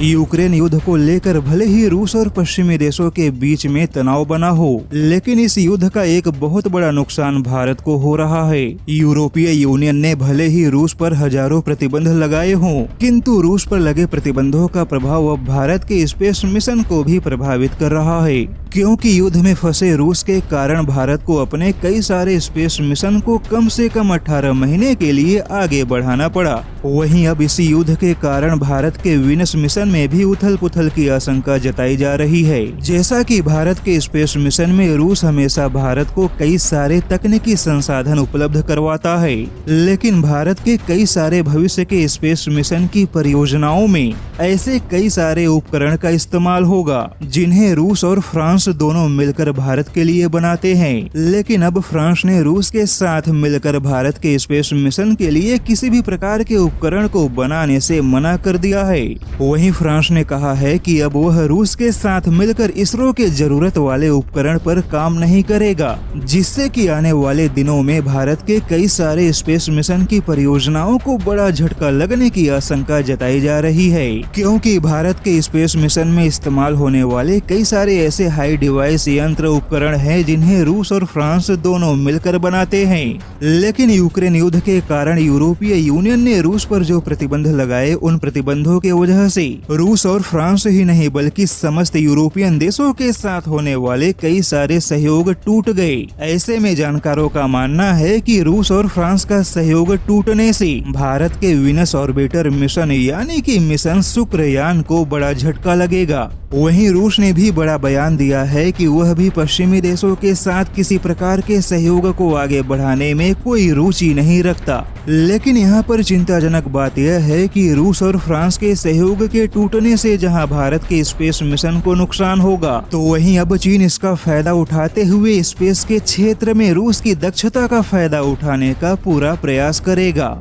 Ukraine युद्ध को लेकर भले ही रूस और पश्चिमी देशों के बीच में तनाव बना हो, लेकिन इस युद्ध का एक बहुत बड़ा नुकसान भारत को हो रहा है। यूरोपीय यूनियन ने भले ही रूस पर हजारों प्रतिबंध लगाए हों, किंतु रूस पर लगे प्रतिबंधों का प्रभाव अब भारत के स्पेस मिशन को भी प्रभावित कर रहा है, क्योंकि युद्ध में फंसे रूस के कारण भारत को अपने कई सारे स्पेस मिशन को कम से कम 18 महीने के लिए आगे बढ़ाना पड़ा। वहीं अब इसी युद्ध के कारण भारत के वीनस मिशन में भी उथल पुथल की आशंका जताई जा रही है। जैसा कि भारत के स्पेस मिशन में रूस हमेशा भारत को कई सारे तकनीकी संसाधन उपलब्ध करवाता है, लेकिन भारत के कई सारे भविष्य के स्पेस मिशन की परियोजनाओं में ऐसे कई सारे उपकरण का इस्तेमाल होगा जिन्हें रूस और फ्रांस दोनों मिलकर भारत के लिए बनाते हैं। लेकिन अब फ्रांस ने रूस के साथ मिलकर भारत के स्पेस मिशन के लिए किसी भी प्रकार के उपकरण को बनाने से मना कर दिया है। वहीं फ्रांस ने कहा है कि अब वह रूस के साथ मिलकर इसरो के जरूरत वाले उपकरण पर काम नहीं करेगा, जिससे कि आने वाले दिनों में भारत के कई सारे स्पेस मिशन की परियोजनाओं को बड़ा झटका लगने की आशंका जताई जा रही है, क्योंकि भारत के स्पेस मिशन में इस्तेमाल होने वाले कई सारे ऐसे हाई डिवाइस यंत्र उपकरण हैं जिन्हें रूस और फ्रांस दोनों मिलकर बनाते हैं। लेकिन यूक्रेन युद्ध के कारण यूरोपीय यूनियन ने रूस पर जो प्रतिबंध लगाए, उन प्रतिबंधों के वजह से रूस और फ्रांस ही नहीं बल्कि समस्त यूरोपियन देशों के साथ होने वाले कई सारे सहयोग टूट गए। ऐसे में जानकारों का मानना है कि रूस और फ्रांस का सहयोग टूटने से भारत के वीनस ऑर्बिटर मिशन यानी कि मिशन शुक्रयान को बड़ा झटका लगेगा। वहीं रूस ने भी बड़ा बयान दिया है कि वह भी पश्चिमी देशों के साथ किसी प्रकार के सहयोग को आगे बढ़ाने में कोई रुचि नहीं रखता। लेकिन यहाँ पर चिंताजनक बात यह है कि रूस और फ्रांस के सहयोग के टूटने से जहाँ भारत के स्पेस मिशन को नुकसान होगा, तो वहीं अब चीन इसका फायदा उठाते हुए स्पेस के क्षेत्र में रूस की दक्षता का फायदा उठाने का पूरा प्रयास करेगा।